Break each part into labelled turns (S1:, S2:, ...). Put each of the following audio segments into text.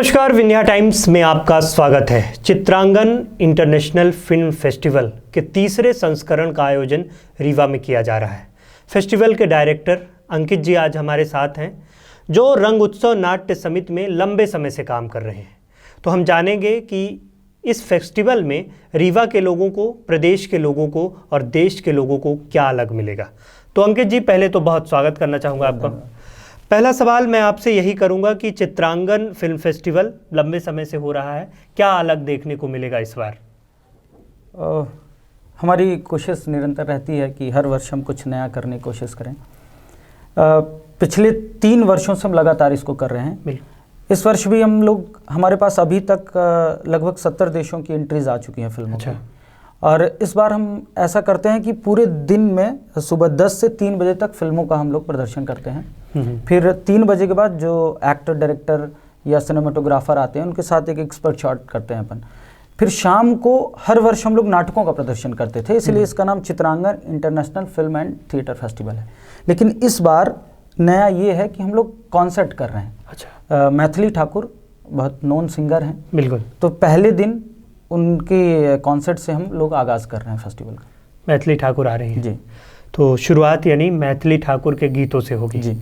S1: नमस्कार, विंध्या टाइम्स में आपका स्वागत है। चित्रांगन इंटरनेशनल फिल्म फेस्टिवल के तीसरे संस्करण का आयोजन रीवा में किया जा रहा है। फेस्टिवल के डायरेक्टर अंकित जी आज हमारे साथ हैं, जो रंग उत्सव नाट्य समिति में लंबे समय से काम कर रहे हैं। तो हम जानेंगे कि इस फेस्टिवल में रीवा के लोगों को, प्रदेश के लोगों को और देश के लोगों को क्या अलग मिलेगा। तो अंकित जी, पहले तो बहुत स्वागत करना चाहूँगा आपका। पहला सवाल मैं आपसे यही करूंगा कि चित्रांगन फिल्म फेस्टिवल लंबे समय से हो रहा है, क्या अलग देखने को मिलेगा इस बार?
S2: हमारी कोशिश निरंतर रहती है कि हर वर्ष हम कुछ नया करने की कोशिश करें। पिछले 3 वर्षों से हम लगातार इसको कर रहे हैं। इस वर्ष भी हमारे पास अभी तक लगभग 70 देशों की एंट्रीज आ चुकी हैं फिल्मों की। और इस बार हम ऐसा करते हैं कि पूरे दिन में सुबह 10 से 3 बजे तक फिल्मों का हम लोग प्रदर्शन करते हैं। फिर 3 बजे के बाद जो एक्टर, डायरेक्टर या सिनेमाटोग्राफर आते हैं उनके साथ एक एक्सपर्ट शॉट करते हैं अपन। फिर शाम को हर वर्ष हम लोग नाटकों का प्रदर्शन करते थे, इसलिए इसका नाम Chitrangan international film and theatre festival है। लेकिन इस बार नया ये है कि हम लोग कॉन्सर्ट कर रहे हैं। अच्छा। मैथिली ठाकुर बहुत नोन सिंगर हैं। बिल्कुल। तो पहले दिन उनके कॉन्सर्ट से हम लोग आगाज़ कर रहे हैं फेस्टिवल का।
S1: मैथिली ठाकुर आ रही हैं
S2: जी।
S1: तो शुरुआत यानी मैथिली ठाकुर के गीतों से होगी
S2: जी।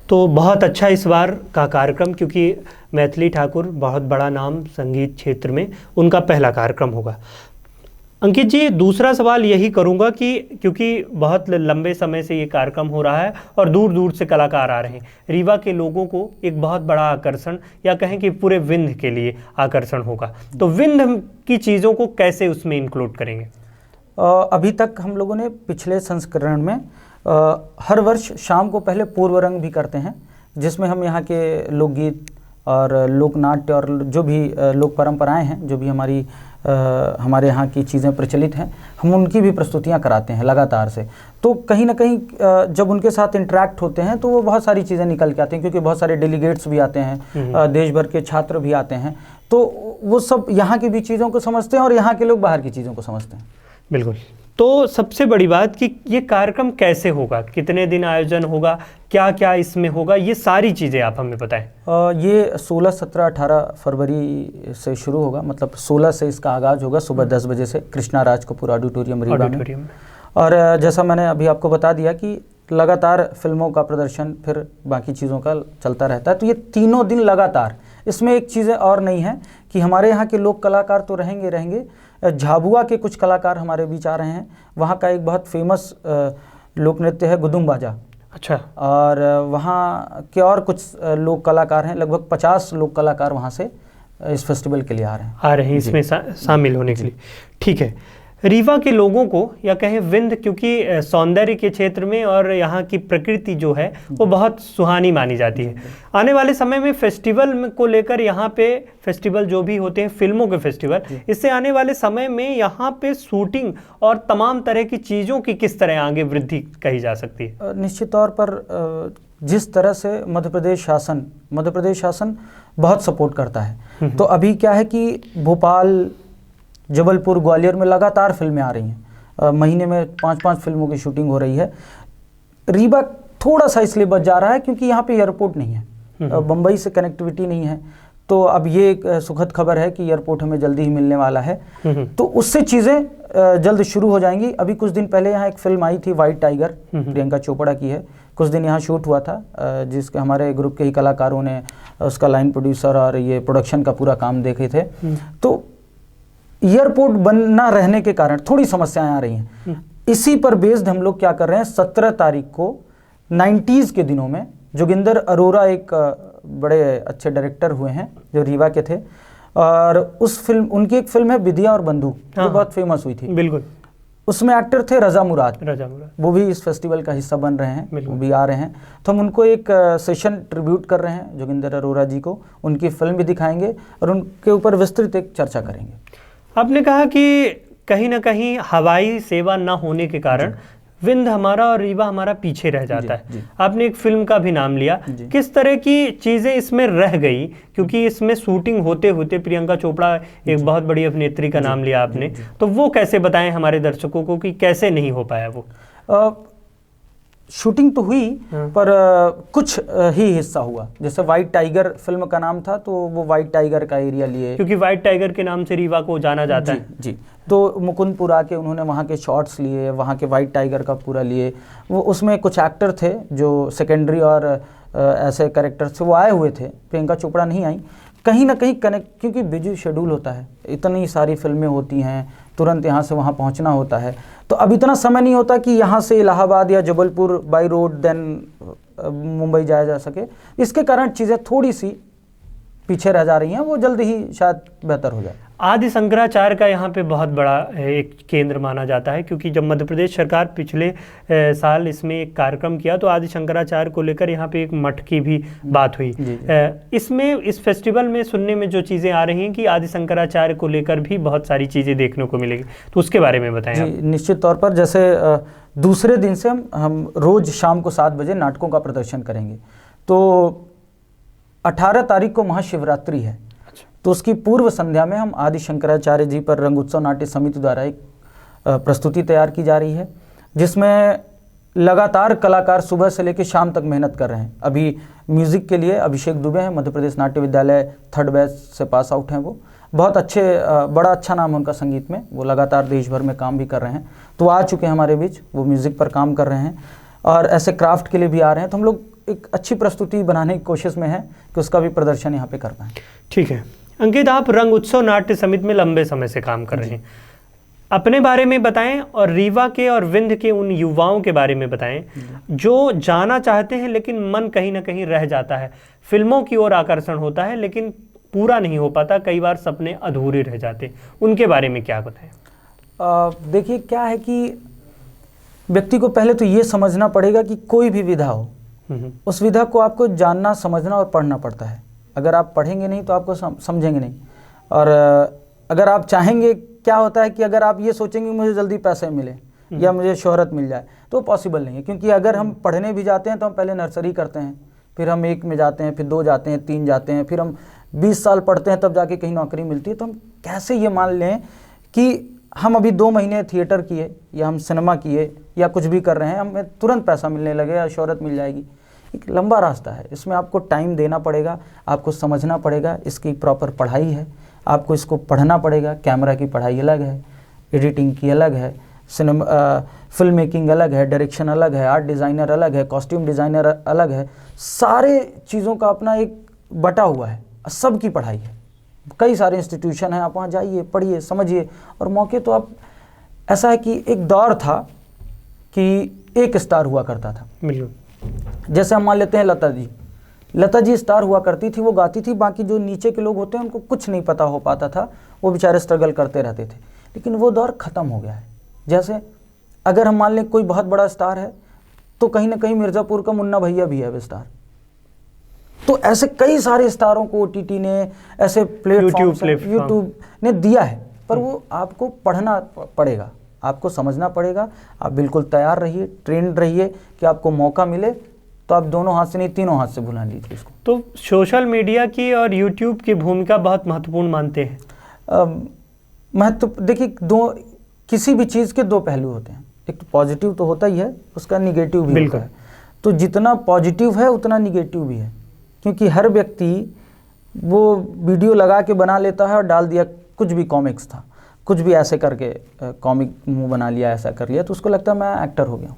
S1: तो बहुत अच्छा इस बार का कार्यक्रम, क्योंकि मैथिली ठाकुर बहुत बड़ा नाम संगीत क्षेत्र में, उनका पहला कार्यक्रम होगा। अंकित जी, दूसरा सवाल यही करूंगा कि क्योंकि बहुत लंबे समय से ये कार्यक्रम हो रहा है और दूर दूर से कलाकार आ रहे हैं, रीवा के लोगों को एक बहुत बड़ा आकर्षण, या कहें कि पूरे विंध्य के लिए आकर्षण होगा, तो विंध्य की चीज़ों को कैसे उसमें इंक्लूड करेंगे?
S2: अभी तक हम लोगों ने पिछले संस्करण में हर वर्ष शाम को पहले पूर्व रंग भी करते हैं, जिसमें हम यहाँ के लोकगीत और लोकनाट्य और जो भी लोक परंपराएं हैं, जो भी हमारे यहाँ की चीज़ें प्रचलित हैं, हम उनकी भी प्रस्तुतियाँ कराते हैं लगातार से। तो कहीं ना कहीं जब उनके साथ इंटरेक्ट होते हैं तो वो बहुत सारी चीज़ें निकल के आती हैं, क्योंकि बहुत सारे डेलीगेट्स भी आते हैं, देश भर के छात्र भी आते हैं, तो वो सब यहाँ की भी चीज़ों को समझते हैं और यहाँ के लोग बाहर की चीज़ों को समझते हैं।
S1: बिल्कुल। तो सबसे बड़ी बात कि ये कार्यक्रम कैसे होगा, कितने दिन आयोजन होगा, क्या क्या इसमें होगा, ये सारी चीज़ें आप हमें बताएं।
S2: ये 16, 17, 18 फरवरी से शुरू होगा। मतलब 16 से इसका आगाज़ होगा सुबह 10 बजे से कृष्णा राज कपूर ऑडिटोरियम रीवा में। और जैसा मैंने अभी आपको बता दिया कि लगातार फिल्मों का प्रदर्शन, फिर बाकी चीज़ों का चलता रहता है। तो ये तीनों दिन लगातार, इसमें एक चीज़ें और नहीं है कि हमारे यहाँ के लोक कलाकार तो रहेंगे, झाबुआ के कुछ कलाकार हमारे बीच आ रहे हैं। वहाँ का एक बहुत फेमस लोक नृत्य है गुदुम बाजा।
S1: अच्छा।
S2: और वहाँ के और कुछ लोक कलाकार हैं, लगभग 50 लोक कलाकार वहाँ से इस फेस्टिवल के लिए आ रहे हैं
S1: इसमें शामिल होने के लिए। ठीक है। रीवा के लोगों को, या कहें विंध्य, क्योंकि सौंदर्य के क्षेत्र में और यहाँ की प्रकृति जो है वो बहुत सुहानी मानी जाती है। आने वाले समय में फेस्टिवल को लेकर, यहाँ पे फेस्टिवल जो भी होते हैं फिल्मों के फेस्टिवल, इससे आने वाले समय में यहाँ पे शूटिंग और तमाम तरह की चीज़ों की किस तरह आगे वृद्धि कही जा सकती है?
S2: निश्चित तौर पर जिस तरह से मध्य प्रदेश शासन बहुत सपोर्ट करता है। तो अभी क्या है कि भोपाल, जबलपुर, ग्वालियर में लगातार फिल्में आ रही हैं। महीने में 5-5 फिल्मों की शूटिंग हो रही है। रीवा थोड़ा सा इसलिए बच जा रहा है क्योंकि यहाँ पे एयरपोर्ट नहीं है, बम्बई से कनेक्टिविटी नहीं है। तो अब ये एक सुखद खबर है कि एयरपोर्ट हमें जल्दी ही मिलने वाला है, तो उससे चीज़ें जल्द शुरू हो जाएंगी। अभी कुछ दिन पहले यहाँ एक फिल्म आई थी, वाइट टाइगर, प्रियंका चोपड़ा की है। कुछ दिन यहाँ शूट हुआ था, जिसके हमारे ग्रुप के ही कलाकारों ने उसका लाइन प्रोड्यूसर और ये प्रोडक्शन का पूरा काम देखे थे। तो एयरपोर्ट बंद ना रहने के कारण थोड़ी समस्याएं आ रही हैं। इसी पर बेस्ड हम लोग क्या कर रहे हैं, 17 तारीख को 90s के दिनों में जोगिंदर अरोरा एक बड़े अच्छे डायरेक्टर हुए हैं जो रीवा के थे, और उनकी एक फिल्म है विद्या और बंदूक, जो बहुत फेमस हुई थी।
S1: बिल्कुल।
S2: उसमें एक्टर थे रजा मुराद। वो भी इस फेस्टिवल का हिस्सा बन रहे हैं, वो भी आ रहे हैं। तो हम उनको एक सेशन ट्रिब्यूट कर रहे हैं जोगिंदर अरोरा जी को, उनकी फिल्म भी दिखाएंगे और उनके ऊपर विस्तृत एक चर्चा करेंगे।
S1: आपने कहा कि कहीं ना कहीं हवाई सेवा न होने के कारण विंध्य हमारा और रीवा हमारा पीछे रह जाता है। आपने एक फिल्म का भी नाम लिया, किस तरह की चीज़ें इसमें रह गई, क्योंकि इसमें शूटिंग होते होते प्रियंका चोपड़ा एक बहुत बड़ी अभिनेत्री का नाम लिया आपने, तो वो कैसे बताएं हमारे दर्शकों को कि कैसे नहीं हो पाया वो?
S2: शूटिंग तो हुई
S1: हाँ।
S2: पर कुछ ही हिस्सा हुआ। जैसे वाइट टाइगर फिल्म का नाम था, तो वो वाइट टाइगर का एरिया लिए,
S1: क्योंकि व्हाइट टाइगर के नाम से रीवा को जाना जाता
S2: जी
S1: है।
S2: जी। तो मुकुंदपुर आके उन्होंने वहाँ के शॉट्स लिए, वहाँ के वाइट टाइगर का पूरा लिए। वो उसमें कुछ एक्टर थे जो सेकेंडरी और ऐसे कैरेक्टर थे, वो आए हुए थे। प्रियंका चोपड़ा नहीं आई, कहीं ना कहीं कनेक्ट, क्योंकि बिजी शेड्यूल होता है, इतनी सारी फिल्में होती हैं, तुरंत यहाँ से वहाँ पहुँचना होता है, तो अब इतना समय नहीं होता कि यहाँ से इलाहाबाद या Jabalpur by road then Mumbai जाया जा सके। इसके कारण चीज़ें थोड़ी सी पीछे रह जा रही हैं, वो जल्द ही शायद बेहतर हो जाए।
S1: आदि शंकराचार्य का यहाँ पे बहुत बड़ा एक केंद्र माना जाता है, क्योंकि जब मध्य प्रदेश सरकार पिछले साल इसमें एक कार्यक्रम किया तो आदि शंकराचार्य को लेकर यहाँ पे एक मठ की भी बात हुई। इसमें इस फेस्टिवल में सुनने में जो चीज़ें आ रही हैं कि आदि शंकराचार्य को लेकर भी बहुत सारी चीज़ें देखने को मिलेगी, तो उसके बारे में बताएं आप।
S2: निश्चित तौर पर, जैसे दूसरे दिन से हम रोज़ शाम को 7 बजे नाटकों का प्रदर्शन करेंगे। तो 18 तारीख को महाशिवरात्रि है, तो उसकी पूर्व संध्या में हम आदि शंकराचार्य जी पर रंग उत्सव नाट्य समिति द्वारा एक प्रस्तुति तैयार की जा रही है, जिसमें लगातार कलाकार सुबह से लेकर शाम तक मेहनत कर रहे हैं। अभी म्यूज़िक के लिए अभिषेक दुबे हैं, मध्य प्रदेश नाट्य विद्यालय 3rd बैच से पास आउट हैं। वो बहुत अच्छे, बड़ा अच्छा नाम है उनका संगीत में, वो लगातार देश भर में काम भी कर रहे हैं। तो आ चुके हैं हमारे बीच, वो म्यूज़िक पर काम कर रहे हैं और ऐसे क्राफ्ट के लिए भी आ रहे हैं। तो हम लोग एक अच्छी प्रस्तुति बनाने की कोशिश में है कि उसका भी प्रदर्शन यहाँ पे कर पाएँ।
S1: ठीक है अंकित, आप रंग उत्सव नाट्य समिति में लंबे समय से काम कर रहे हैं, अपने बारे में बताएं और रीवा के और विंध्य के उन युवाओं के बारे में बताएं जो जाना चाहते हैं लेकिन मन कहीं ना कहीं रह जाता है। फिल्मों की ओर आकर्षण होता है लेकिन पूरा नहीं हो पाता, कई बार सपने अधूरे रह जाते, उनके बारे में क्या बताएं?
S2: देखिए, क्या है कि व्यक्ति को पहले तो ये समझना पड़ेगा कि कोई भी विधा हो, उस विधा को आपको जानना, समझना और पढ़ना पड़ता है। अगर आप पढ़ेंगे नहीं तो आपको समझेंगे नहीं। और अगर आप चाहेंगे, क्या होता है कि अगर आप ये सोचेंगे मुझे जल्दी पैसे मिले या मुझे शोहरत मिल जाए, तो पॉसिबल नहीं है। क्योंकि अगर हम पढ़ने भी जाते हैं तो हम पहले नर्सरी करते हैं, फिर हम 1 में जाते हैं, फिर 2 जाते हैं, 3 जाते हैं, फिर हम 20 साल पढ़ते हैं, तब जाके कहीं नौकरी मिलती है। तो हम कैसे ये मान लें कि हम अभी 2 महीने थिएटर किए या हम सिनेमा किए या कुछ भी कर रहे हैं, हमें तुरंत पैसा मिलने लगे या शोहरत मिल जाएगी। एक लंबा रास्ता है, इसमें आपको टाइम देना पड़ेगा, आपको समझना पड़ेगा, इसकी प्रॉपर पढ़ाई है, आपको इसको पढ़ना पड़ेगा। कैमरा की पढ़ाई अलग है, एडिटिंग की अलग है, फिल्म मेकिंग अलग है, डायरेक्शन अलग है, आर्ट डिज़ाइनर अलग है, कॉस्ट्यूम डिज़ाइनर अलग है। सारे चीज़ों का अपना एक बटा हुआ है, सबकी पढ़ाई है। कई सारे इंस्टीट्यूशन हैं, आप वहाँ जाइए, पढ़िए, समझिए। और मौके तो आप, ऐसा है कि एक दौर था कि एक स्टार हुआ करता था।
S1: बिल्कुल।
S2: जैसे हम मान लेते हैं लता जी स्टार हुआ करती थी, वो गाती थी, बाकी जो नीचे के लोग होते हैं उनको कुछ नहीं पता हो पाता था, वो बेचारे स्ट्रगल करते रहते थे। लेकिन वो दौर ख़त्म हो गया है। जैसे अगर हम मान लें कोई बहुत बड़ा स्टार है, तो कहीं ना कहीं मिर्ज़ापुर का मुन्ना भैया भी है वो स्टार। तो ऐसे कई सारे स्टारों को OTT ने, ऐसे प्लेटफॉर्म यूट्यूब ने दिया है, पर वो आपको पढ़ना पड़ेगा, आपको समझना पड़ेगा। आप बिल्कुल तैयार रहिए, ट्रेंड रहिए कि आपको मौका मिले तो आप दोनों हाथ से नहीं, तीनों हाथ से बुला लीजिए इसको।
S1: तो सोशल मीडिया की और यूट्यूब की भूमिका बहुत महत्वपूर्ण मानते हैं?
S2: महत्व, देखिए, किसी भी चीज़ के 2 पहलू होते हैं। एक तो पॉजिटिव तो होता ही है, उसका निगेटिव भी होता है। तो जितना पॉजिटिव है उतना निगेटिव भी है, क्योंकि हर व्यक्ति वो वीडियो लगा के बना लेता है और डाल दिया, कुछ भी कॉमिक्स था, कुछ भी ऐसे करके कॉमिक मुंह बना लिया, ऐसा कर लिया, तो उसको लगता है मैं एक्टर हो गया हूँ।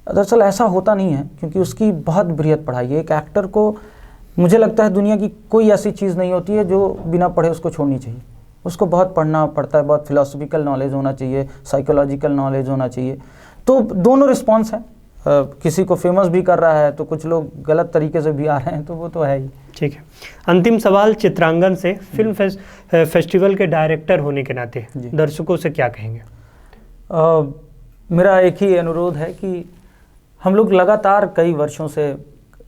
S2: दरअसल ऐसा होता नहीं है, क्योंकि उसकी बहुत बृहत पढ़ाई है। एक एक्टर को, मुझे लगता है दुनिया की कोई ऐसी चीज़ नहीं होती है जो बिना पढ़े उसको छोड़नी चाहिए। उसको बहुत पढ़ना पड़ता है, बहुत फिलोसफिकल नॉलेज होना चाहिए, साइकोलॉजिकल नॉलेज होना चाहिए। तो दोनों रिस्पॉन्स हैं। किसी को फेमस भी कर रहा है, तो कुछ लोग गलत तरीके से भी आ रहे हैं, तो वो तो है ही।
S1: ठीक है, अंतिम सवाल चित्रांगन से, फिल्म फेस्टिवल के डायरेक्टर होने के नाते दर्शकों से क्या कहेंगे?
S2: मेरा एक ही अनुरोध है कि हम लोग लगातार कई वर्षों से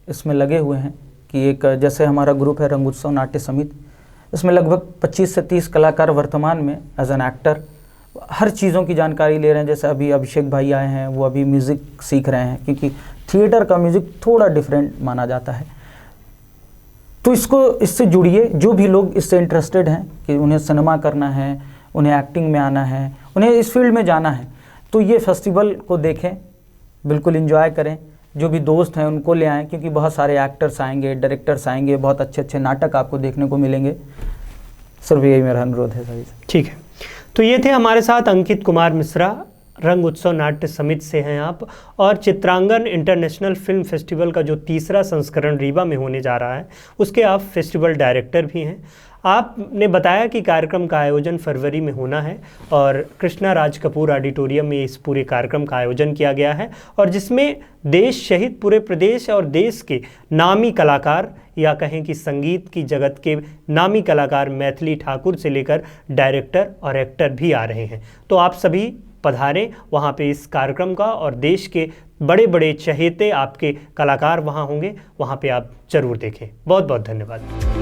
S2: इसमें लगे हुए हैं कि एक, जैसे हमारा ग्रुप है रंग उत्सव नाट्य समिति, इसमें लगभग 25 से 30 कलाकार वर्तमान में एज एन एक्टर हर चीज़ों की जानकारी ले रहे हैं। जैसे अभी अभिषेक भाई आए हैं, वो अभी म्यूज़िक सीख रहे हैं, क्योंकि थिएटर का म्यूज़िक थोड़ा डिफरेंट माना जाता है। तो इससे जुड़िए, जो भी लोग इससे इंटरेस्टेड हैं कि उन्हें सिनेमा करना है, उन्हें एक्टिंग में आना है, उन्हें इस फील्ड में जाना है, तो ये फेस्टिवल को देखें, बिल्कुल एंजॉय करें। जो भी दोस्त हैं उनको ले आएँ, क्योंकि बहुत सारे एक्टर्स आएंगे, डायरेक्टर्स आएंगे, बहुत अच्छे अच्छे नाटक आपको देखने को मिलेंगे। सिर्फ यही मेरा अनुरोध है सभी से।
S1: ठीक है, तो ये थे हमारे साथ अंकित कुमार मिश्रा, रंग उत्सव नाट्य समिति से हैं आप, और चित्रांगन इंटरनेशनल फिल्म फेस्टिवल का जो तीसरा संस्करण रीवा में होने जा रहा है उसके आप फेस्टिवल डायरेक्टर भी हैं। आपने बताया कि कार्यक्रम का आयोजन फरवरी में होना है और कृष्णा राज कपूर ऑडिटोरियम में इस पूरे कार्यक्रम का आयोजन किया गया है, और जिसमें देश सहित पूरे प्रदेश और देश के नामी कलाकार, या कहें कि संगीत की जगत के नामी कलाकार मैथिली ठाकुर से लेकर डायरेक्टर और एक्टर भी आ रहे हैं। तो आप सभी पधारें वहाँ पे इस कार्यक्रम का, और देश के बड़े बड़े चहेते आपके कलाकार वहाँ होंगे, वहाँ पे आप जरूर देखें। बहुत बहुत धन्यवाद।